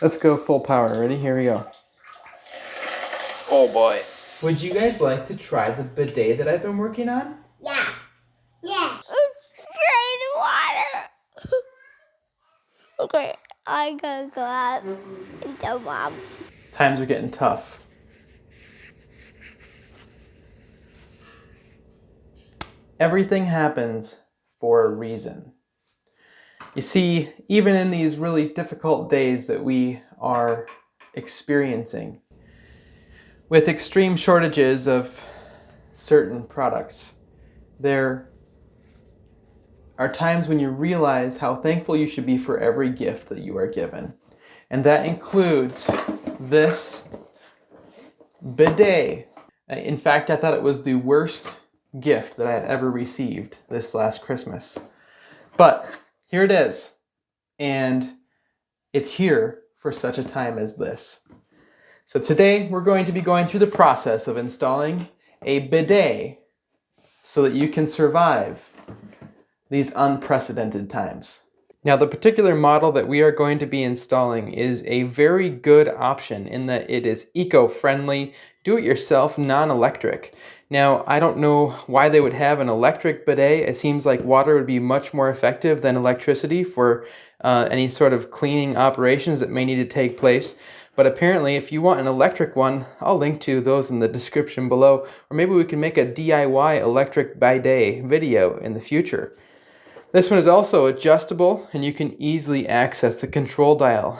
Let's go full power. Ready? Here we go. Oh boy. Would you guys like to try the bidet that I've been working on? Yeah. Yeah. It's spraying water. Okay, I gotta go out and tell Mom. Times are getting tough. Everything happens for a reason. You see, even in these really difficult days that we are experiencing, with extreme shortages of certain products, there are times when you realize how thankful you should be for every gift that you are given. And that includes this bidet. In fact, I thought it was the worst gift that I had ever received this last Christmas. But here it is. And it's here for such a time as this. So today we're going to be going through the process of installing a bidet so that you can survive these unprecedented times. Now, the particular model that we are going to be installing is a very good option in that it is eco-friendly, do-it-yourself, non-electric. Now, I don't know why they would have an electric bidet. It seems like water would be much more effective than electricity for any sort of cleaning operations that may need to take place. But apparently, if you want an electric one, I'll link to those in the description below. Or maybe we can make a DIY electric bidet video in the future. This one is also adjustable, and you can easily access the control dial,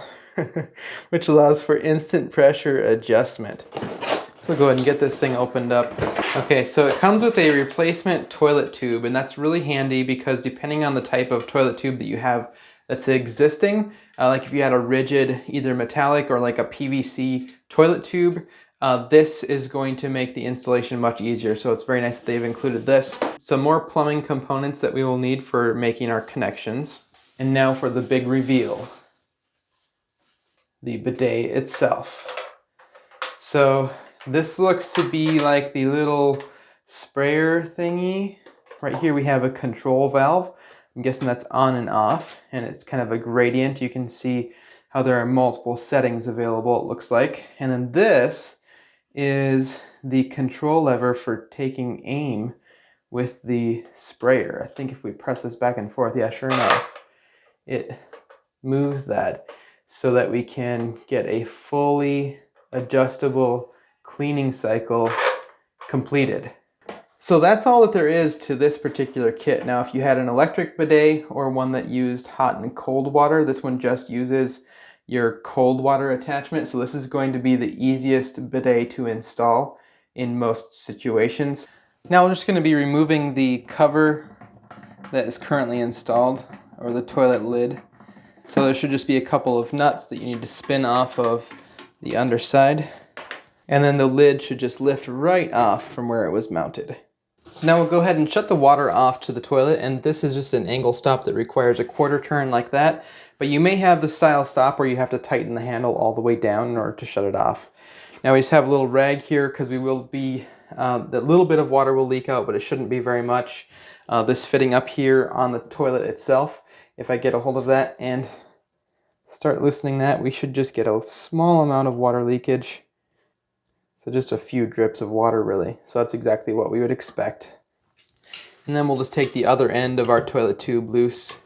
which allows for instant pressure adjustment. So go ahead and get this thing opened up. Okay, so it comes with a replacement toilet tube, and that's really handy because depending on the type of toilet tube that you have that's existing, like if you had a rigid, either metallic or like a PVC toilet tube, this is going to make the installation much easier. So it's very nice that they've included this. Some more plumbing components that we will need for making our connections. And now for the big reveal, the bidet itself. So this looks to be like the little sprayer thingy. Right here we have a control valve. I'm guessing that's on and off, and it's kind of a gradient. You can see how there are multiple settings available, it looks like. And then this is the control lever for taking aim with the sprayer. I think if we press this back and forth, yeah, sure enough, it moves that so that we can get a fully adjustable cleaning cycle completed. So that's all that there is to this particular kit. Now, if you had an electric bidet or one that used hot and cold water, this one just uses your cold water attachment. So this is going to be the easiest bidet to install in most situations. Now we're just going to be removing the cover that is currently installed, or the toilet lid. So there should just be a couple of nuts that you need to spin off of the underside. And then the lid should just lift right off from where it was mounted. So now we'll go ahead and shut the water off to the toilet, and this is just an angle stop that requires a quarter turn like that, but you may have the style stop where you have to tighten the handle all the way down in order to shut it off. Now we just have a little rag here because we will be, a little bit of water will leak out, but it shouldn't be very much. This fitting up here on the toilet itself, if I get a hold of that and start loosening that, we should just get a small amount of water leakage. So just a few drips of water really. So that's exactly what we would expect. And then we'll just take the other end of our toilet tube loose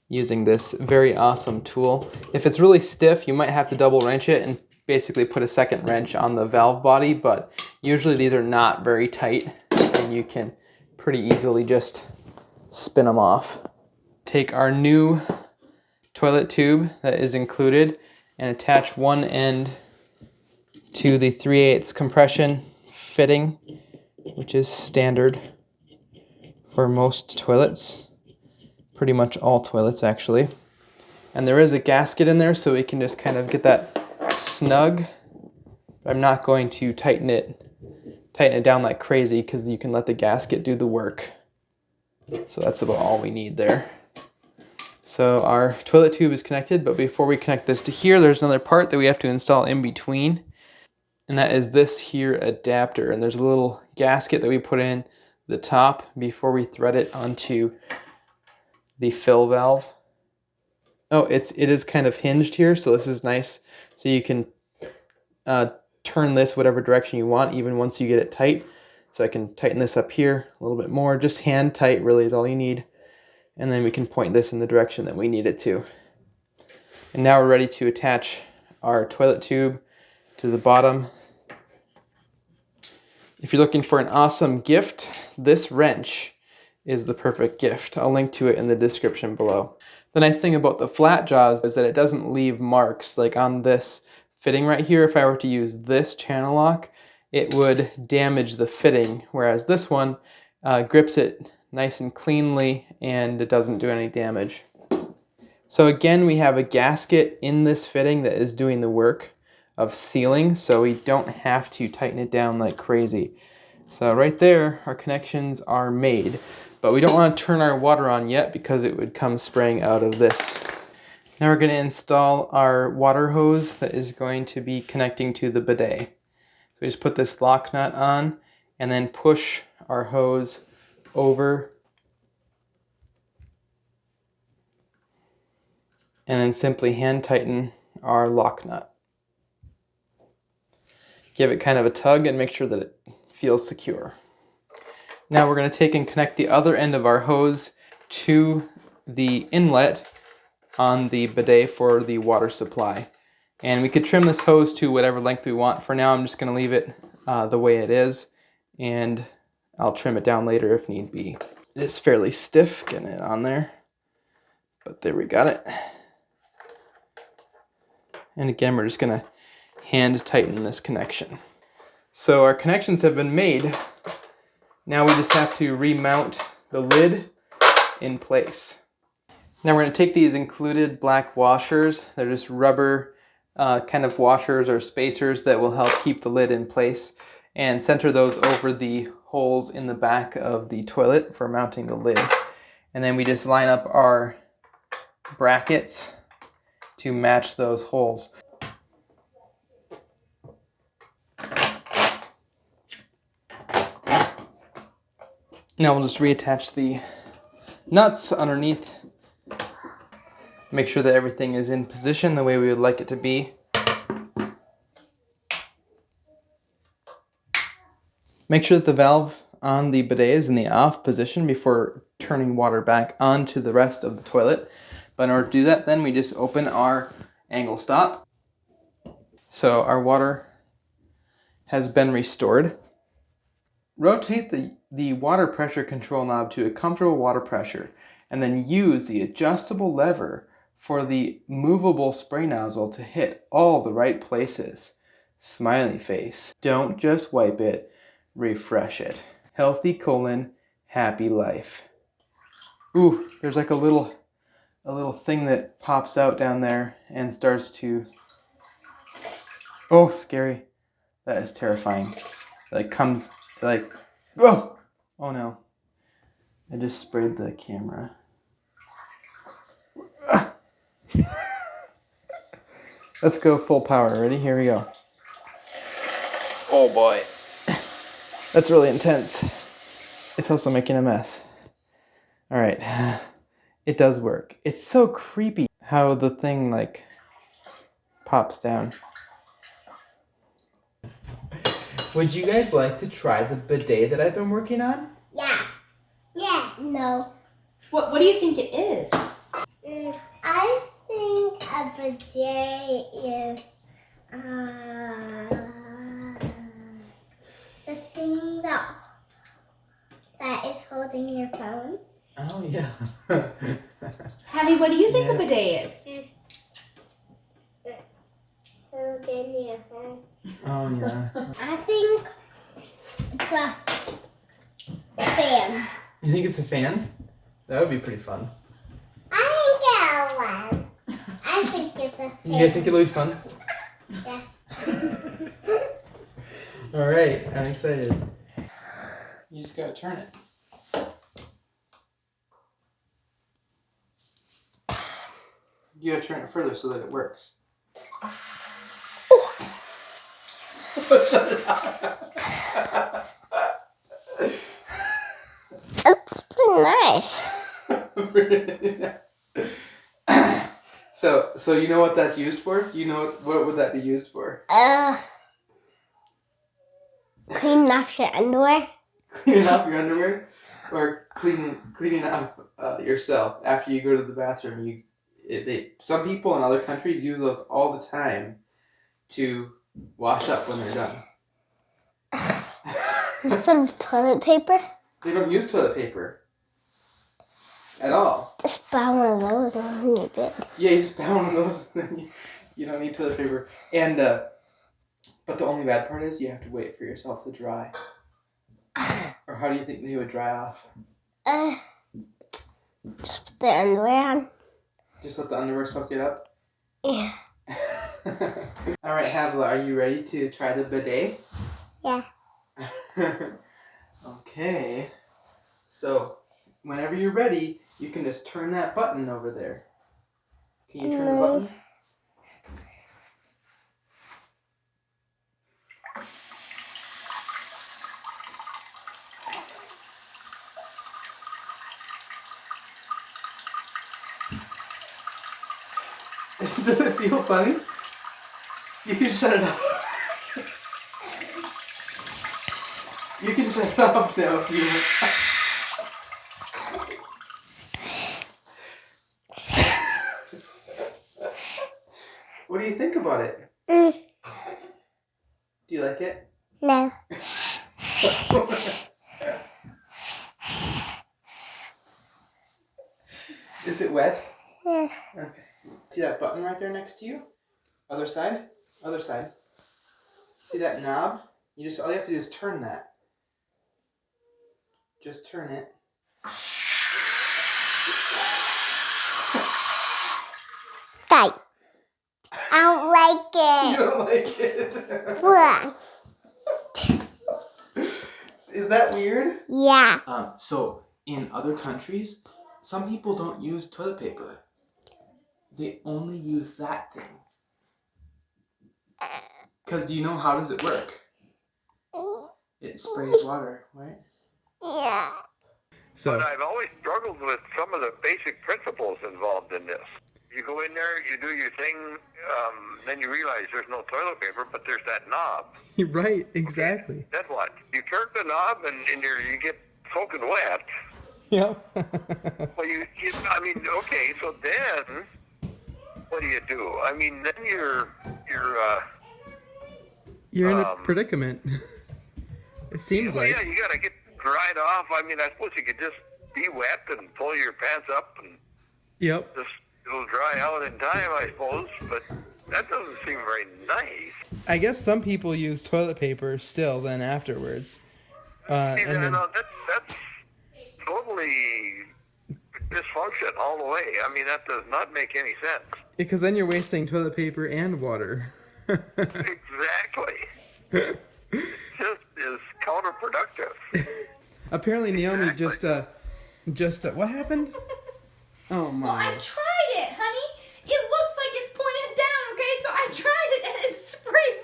using this very awesome tool. If it's really stiff, you might have to double wrench it and basically put a second wrench on the valve body, but usually these are not very tight and you can pretty easily just spin them off. Take our new toilet tube that is included and attach one end to the 3/8 compression fitting, which is standard for most toilets, pretty much all toilets actually. And there is a gasket in there so we can just kind of get that snug. I'm not going to tighten it down like crazy because you can let the gasket do the work. So that's about all we need there. So our toilet tube is connected, but before we connect this to here, there's another part that we have to install in between. And that is this here adapter. And there's a little gasket that we put in the top before we thread it onto the fill valve. Oh, it is kind of hinged here, so this is nice. So you can turn this whatever direction you want, even once you get it tight. So I can tighten this up here a little bit more. Just hand tight really is all you need. And then we can point this in the direction that we need it to. And now we're ready to attach our toilet tube to the bottom. If you're looking for an awesome gift, this wrench is the perfect gift. I'll link to it in the description below. The nice thing about the flat jaws is that it doesn't leave marks. Like on this fitting right here, if I were to use this channel lock, it would damage the fitting, whereas this one grips it nice and cleanly and it doesn't do any damage. So again, we have a gasket in this fitting that is doing the work of sealing, so we don't have to tighten it down like crazy. So right there, our connections are made, but we don't want to turn our water on yet because it would come spraying out of this. Now we're going to install our water hose that is going to be connecting to the bidet. So we just put this lock nut on and then push our hose over and then simply hand tighten our lock nut. Give it kind of a tug and make sure that it feels secure. Now we're going to take and connect the other end of our hose to the inlet on the bidet for the water supply. And we could trim this hose to whatever length we want. For now, I'm just going to leave it the way it is, and I'll trim it down later if need be. It is fairly stiff getting it on there, but there we got it. And again, we're just going to hand tighten this connection. So our connections have been made. Now we just have to remount the lid in place. Now we're going to take these included black washers. They're just rubber kind of washers or spacers that will help keep the lid in place, and center those over the holes in the back of the toilet for mounting the lid. And then we just line up our brackets to match those holes. Now we'll just reattach the nuts underneath. Make sure that everything is in position the way we would like it to be. Make sure that the valve on the bidet is in the off position before turning water back onto the rest of the toilet. But in order to do that, then we just open our angle stop. So our water has been restored. Rotate the water pressure control knob to a comfortable water pressure, and then use the adjustable lever for the movable spray nozzle to hit all the right places. Smiley face. Don't just wipe it, refresh it. Healthy : happy life. Ooh, there's like a little thing that pops out down there and starts to... Oh, scary. That is terrifying. Like comes like, whoa! Oh no. I just sprayed the camera. Let's go full power. Ready? Here we go. Oh boy. That's really intense. It's also making a mess. All right. It does work. It's so creepy how the thing like pops down. Would you guys like to try the bidet that I've been working on? Yeah. Yeah. No. What do you think it is? I think a bidet is the thing that is holding your phone. Oh yeah. Abby, what do you think a bidet is? Holding your phone. Oh yeah. I think it's a fan. You think it's a fan? That would be pretty fun. I think it's a fan. You guys think it'll be fun? Yeah. All right, I'm excited. You just gotta turn it. You gotta turn it further so that it works. Shut it off. It's pretty nice. So you know what that's used for? You know what would that be used for? Clean off your underwear. Cleaning off your underwear, or cleaning off yourself after you go to the bathroom. Some people in other countries use those all the time to wash up when they're done. Some toilet paper. They don't use toilet paper at all. Just buy one of those and you need it. Yeah, you just buy one of those, and then you don't need toilet paper. And but the only bad part is you have to wait for yourself to dry. Or how do you think they would dry off? Just put the underwear on. Just let the underwear soak it up? Yeah. All right, Havla, are you ready to try the bidet? Yeah. Okay. So, whenever you're ready, you can just turn that button over there. Can you turn the button? Does it feel funny? You can shut it off. You can shut it off now if you want. What do you think about it? Do you like it? No. Is it wet? Yeah. Okay. See that button right there next to you? Other side? Other side. See that knob? All you have to do is turn that. Just turn it. Guy. I don't like You it. don't like it? Is that weird? Yeah. So, in other countries, some people don't use toilet paper. They only use that thing. Because do you know how does it work? It sprays water, right? Yeah. So, But I've always struggled with some of the basic principles involved in this. You go in there, you do your thing, then you realize there's no toilet paper, but there's that knob. right, exactly. Then what? You turn the knob and you get soaking wet. Yep. Well, okay, so then what do? I mean, then you're You're in a predicament. It seems like. yeah, you got to get dried off. I mean, I suppose you could just be wet and pull your pants up and Yep. just it'll dry out in time, I suppose, but that doesn't seem very nice. I guess some people use toilet paper still then afterwards. That's totally dysfunction all the way. I mean, that does not make any sense. Because then you're wasting toilet paper and water. Exactly. It just is counterproductive. Apparently Naomi just what happened? Oh my. Well, I tried it, honey. It looks like it's pointed down, okay? So I tried it and it sprayed.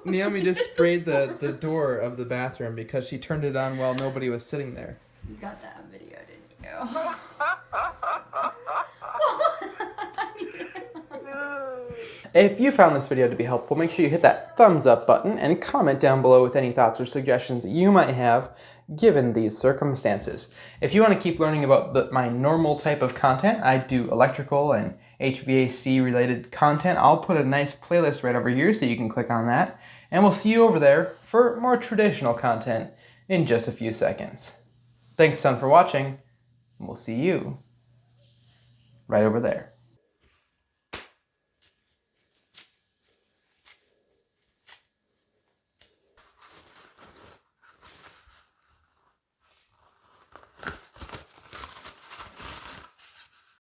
Woo! Naomi just sprayed the door of the bathroom because she turned it on while nobody was sitting there. You got that on video, didn't you? If you found this video to be helpful, make sure you hit that thumbs up button and comment down below with any thoughts or suggestions that you might have given these circumstances. If you want to keep learning about my normal type of content, I do electrical and HVAC related content. I'll put a nice playlist right over here so you can click on that. And we'll see you over there for more traditional content in just a few seconds. Thanks a ton for watching, and we'll see you right over there.